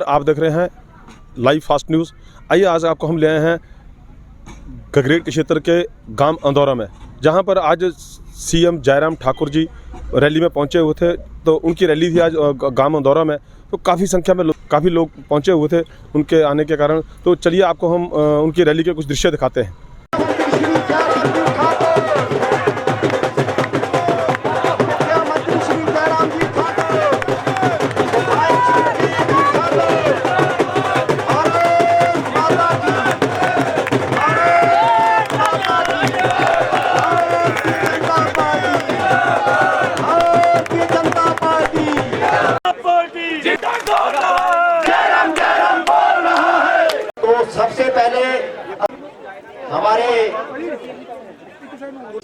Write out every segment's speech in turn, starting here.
आप देख रहे हैं लाइव फास्ट न्यूज़। आइए आज आपको हम ले आए हैं गगरेट के क्षेत्र के गांव अंदौरा में, जहां पर आज सीएम जयराम ठाकुर जी रैली में पहुंचे हुए थे। तो उनकी रैली थी आज गांव अंदौरा में, तो काफ़ी संख्या में काफ़ी लोग पहुंचे हुए थे उनके आने के कारण। तो चलिए आपको हम उनकी रैली के कुछ दृश्य दिखाते हैं। सबसे पहले हमारे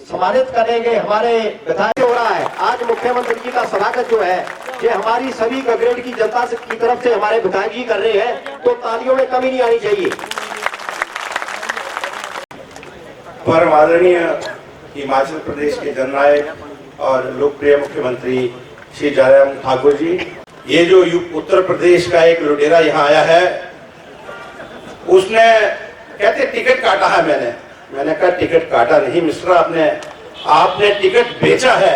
सम्मानित करेंगे हमारे विधायक हो रहा है। आज मुख्यमंत्री जी का स्वागत जो है ये हमारी सभी गगरेट की जनता की तरफ से हमारे विधायक जी कर रहे हैं, तो तालियों में कमी नहीं आनी चाहिए। परम आदरणीय हिमाचल प्रदेश के जननायक और लोकप्रिय मुख्यमंत्री श्री जयराम ठाकुर जी, ये जो उत्तर प्रदेश का एक लुटेरा यहाँ आया है, उसने कहते टिकट काटा है। मैंने कहा टिकट काटा नहीं मिस्टर, आपने टिकट बेचा है।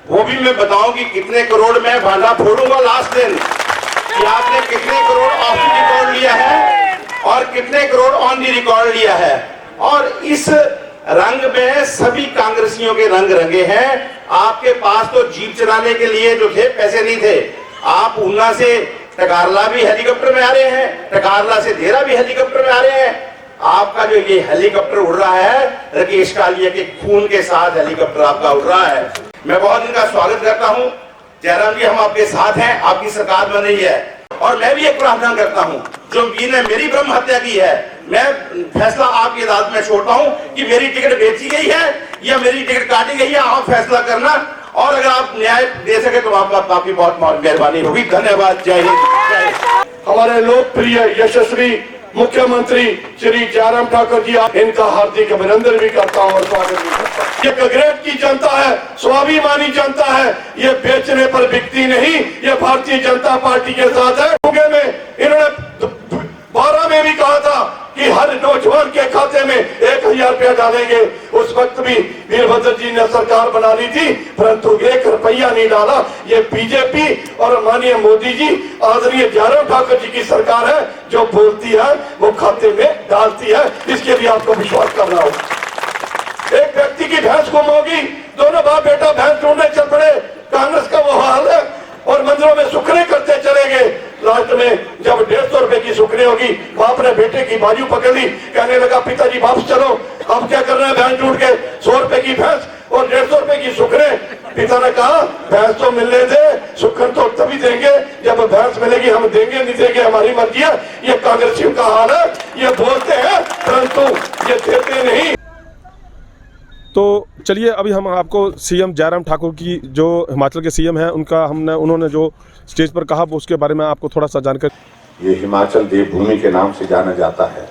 वो भी मैं बताऊंगी कितने करोड़ में बांधा फोड़ूंगा लास्ट दिन कि आपने कितने करोड़ ऑफ द रिकॉर्ड लिया है और कितने करोड़ ऑन द रिकॉर्ड लिया है। और इस रंग में सभी कांग्रेसियों के रंग रंगे हैं। आपके पास तो जीप चलाने के लिए जो थे पैसे नहीं थे। आप ऊना से टकारला भी हेलीकॉप्टर में आ रहे हैं, टकारला से देहरा भी हेलीकॉप्टर में आ रहे हैं। आपका जो ये हेलीकॉप्टर उड़ रहा है, राकेश कालिया के खून के साथ हेलीकॉप्टर आपका उड़ रहा है। मैं बहुत इनका स्वागत करता हूं। जयराम जी, हम आपके साथ हैं, आपकी सरकार बन रही है। और मैं भी एक प्रार्थना करता हूं, जो ने मेरी ब्रह्म हत्या की है, मैं फैसला आपकी अदालत में छोड़ता हूं कि मेरी टिकट बेची गई है या मेरी टिकट काटी गई है। आप फैसला करना, और अगर आप न्याय दे सके तो आपकी बहुत मेहरबानी होगी। धन्यवाद। जय हिंद। हमारे लोकप्रिय यशस्वी मुख्यमंत्री श्री जयराम ठाकुर जी, इनका हार्दिक अभिनंदन भी करता हूँ और स्वागत भी करता हूँ। ये गगरेट की जनता है, स्वाभिमानी जनता है, ये बेचने पर बिकती नहीं। ये भारतीय जनता पार्टी के साथ है। इन्होंने 12 में भी कहा था कि हर नौजवान के खाते में 1000 रुपया डालेंगे। उस वक्त भी वीरभद्र जी ने सरकार बना ली थी, परंतु 1 रुपया नहीं डाला। ये बीजेपी और माननीय मोदी जी, आदरणीय जयराम ठाकुर जी की सरकार है, जो बोलती है वो खाते में डालती है। इसके लिए आपको विश्वास करना होगा। एक व्यक्ति की भैंस गुम होगी, दोनों बाप बेटा भैंस ढूंढने चल पड़े। कांग्रेस का वो हाल है, और मंदिरों में सुखने करते चले गए। लास्ट में जब 150 रुपए की सुखने होगी, बाप ने बेटे की बाजू पकड़ ली, कहने लगा पिताजी वापस चलो। अब क्या करना है, भैंस ढूंढ के 100 रुपए की भैंस और 150 रुपए की सुखने। पिता ने कहा भैंस तो मिलने दे, सुखन तो तभी देंगे जब भैंस मिलेगी, हम देंगे नहीं देंगे हमारी मर्जी है। ये कांग्रेसियों का हाल है, ये बोलते हैं परंतु ये देते नहीं। तो चलिए अभी हम आपको सीएम जयराम ठाकुर की, जो हिमाचल के सीएम हैं, उन्होंने जो स्टेज पर कहा, वो उसके बारे में आपको थोड़ा सा जानकारी। ये हिमाचल देवभूमि के नाम से जाना जाता है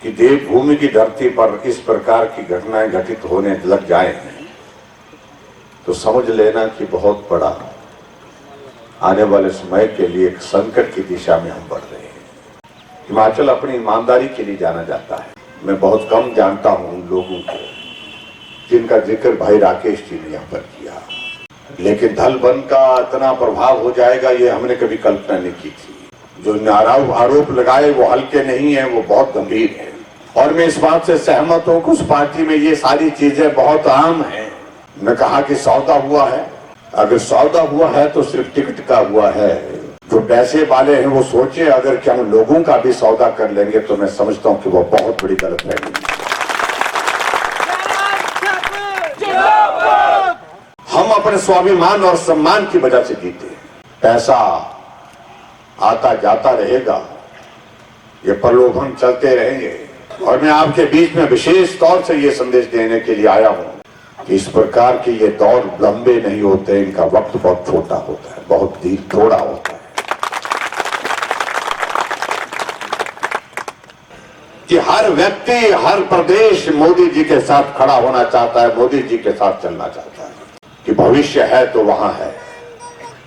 कि देवभूमि की धरती पर इस प्रकार की घटनाएं घटित होने लग जाए तो समझ लेना कि बहुत बड़ा आने वाले समय के लिए एक संकट की दिशा में हम बढ़ रहे हैं। हिमाचल अपनी ईमानदारी के लिए जाना जाता है। मैं बहुत कम जानता हूं उन लोगों को जिनका जिक्र भाई राकेश जी ने यहाँ पर किया, लेकिन धल बन का इतना प्रभाव हो जाएगा ये हमने कभी कल्पना नहीं की थी। जो आरोप लगाए वो हल्के नहीं है, वो बहुत गंभीर है। और मैं इस बात से सहमत हूँ कि उस पार्टी में ये सारी चीजें बहुत आम हैं। मैं कहा कि सौदा हुआ है, अगर सौदा हुआ है तो सिर्फ टिकट का हुआ है। जो पैसे वाले हैं वो सोचे अगर कि हम लोगों का भी सौदा कर लेंगे, तो मैं समझता हूँ कि वो बहुत बड़ी गलतफहमी है। हम अपने स्वाभिमान और सम्मान की वजह से जीते हैं। पैसा आता जाता रहेगा, ये प्रलोभन चलते रहेंगे। और मैं आपके बीच में विशेष तौर से ये संदेश देने के लिए आया हूं कि इस प्रकार के ये दौर लंबे नहीं होते, इनका वक्त बहुत छोटा होता है, बहुत थोड़ा होता है। कि हर व्यक्ति, हर प्रदेश मोदी जी के साथ खड़ा होना चाहता है, मोदी जी के साथ चलना चाहता है। कि भविष्य है तो वहां है,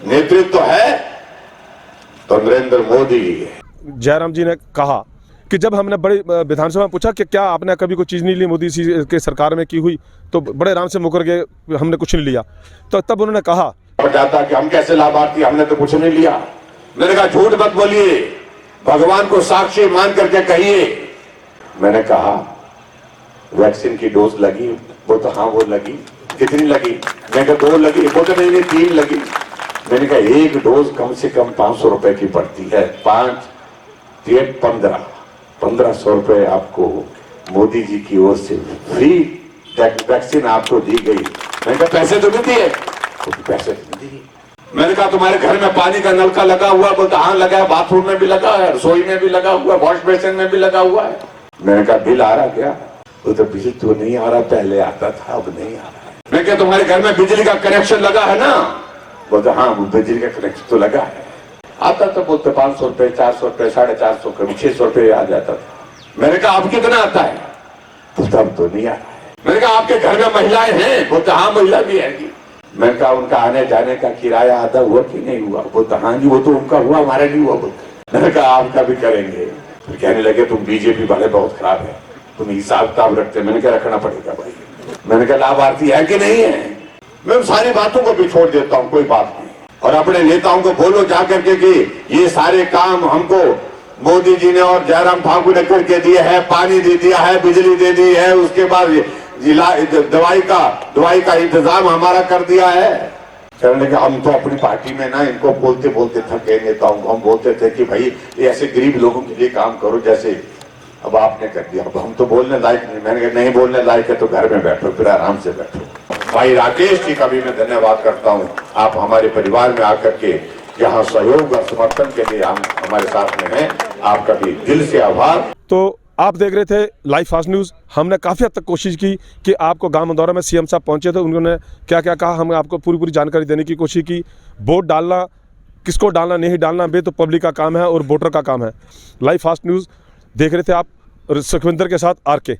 नेतृत्व है तो नरेंद्र मोदी जी है। जयराम जी ने कहा कि जब हमने बड़ी विधानसभा में पूछा कि क्या आपने कभी कोई चीज़ नहीं ली मोदी जी के सरकार में की हुई, तो बड़े आराम से मुकर के हमने कुछ नहीं लिया। तो तब उन्होंने कहा बताता कि हम कैसे लाभार्थी, हमने तो कुछ नहीं लिया। मैंने कहा झूठ मत बोलिए, भगवान को साक्षी मान करके कहिए। मैंने कहा वैक्सीन की डोज लगी? वो तो हाँ वो लगी। कितनी लगी? मैंने कहा 2 लगी। वो तो नहीं 3 लगी। मैंने कहा 1 डोज कम से कम 500 रुपए की पड़ती है, 5 3 1500 रुपए आपको मोदी जी की ओर से फ्री वैक्सीन आपको दी गई। मैंने कहा पैसे तो नहीं दिए? पैसे तो नहीं दिए। मैंने कहा तुम्हारे घर में पानी का नलका लगा हुआ? बोलता हाँ लगा है, बाथरूम में भी लगा है, रसोई में भी लगा हुआ है, वॉश बेसिन में भी लगा हुआ है। मैंने कहा बिल आ रहा क्या? वो तो बिल तो नहीं आ रहा, पहले आता था अब नहीं आ रहा है। मैं क्या तुम्हारे घर में बिजली का कनेक्शन लगा है ना? बोलते हाँ वो बिजली का कनेक्शन तो लगा है। आता तो बोलते 500 रुपए, 400 रुपए, 450 कभी 600 रुपए आ जाता था। मैंने कहा अब कितना आता है? बोलता अब तो नहीं आ रहा है। मैंने कहा आपके घर में महिलाएं हैं? बोलते हाँ महिला भी है। मैंने कहा उनका आने जाने का किराया आधा हुआ कि नहीं हुआ? बोलता हाँ जी वो तो उनका हुआ, हमारा नहीं हुआ। बोलते मैंने कहा आपका भी करेंगे। फिर कहने लगे तुम बीजेपी वाले बहुत खराब है, तुम हिसाब किताब रखते। मैंने क्या रखना पड़ेगा भाई? मैंने कहा लाभार्थी है कि नहीं है? मैं सारी बातों को भी छोड़ देता हूँ, कोई बात नहीं। और अपने नेताओं को बोलो जाकर के कि ये सारे काम हमको मोदी जी ने और जयराम ठाकुर ने करके दिए हैं। पानी दे दिया है, बिजली दे दी है, उसके बाद दवाई का इंतजाम हमारा कर दिया है। कहने लगे हम तो अपनी पार्टी में ना इनको बोलते बोलते थक गए नेताओं को। हम बोलते थे कि भाई ये ऐसे गरीब लोगों के लिए काम करो जैसे अब आपने कर दिया। अब हम तो बोलने लायक नहीं। मैंने कहा नहीं बोलने लायक है तो घर में बैठो, फिर आराम से बैठो। भाई राकेश जी का भी मैं धन्यवाद करता हूँ, आप हमारे परिवार में आकर के यहाँ सहयोग और समर्थन के लिए हम हमारे साथ में हैं। आपका भी दिल से आभार। तो आप देख रहे थे लाइव फास्ट न्यूज़। हमने काफ़ी हद तक कोशिश की कि आपको गांव इंदौरा में सीएम साहब पहुंचे थे, उन्होंने क्या क्या कहा हमने आपको पूरी जानकारी देने की कोशिश की। वोट डालना, किसको डालना नहीं डालना वे तो पब्लिक का काम है और वोटर का काम है। लाइव फास्ट न्यूज़ देख रहे थे आप सुखविंदर के साथ RK।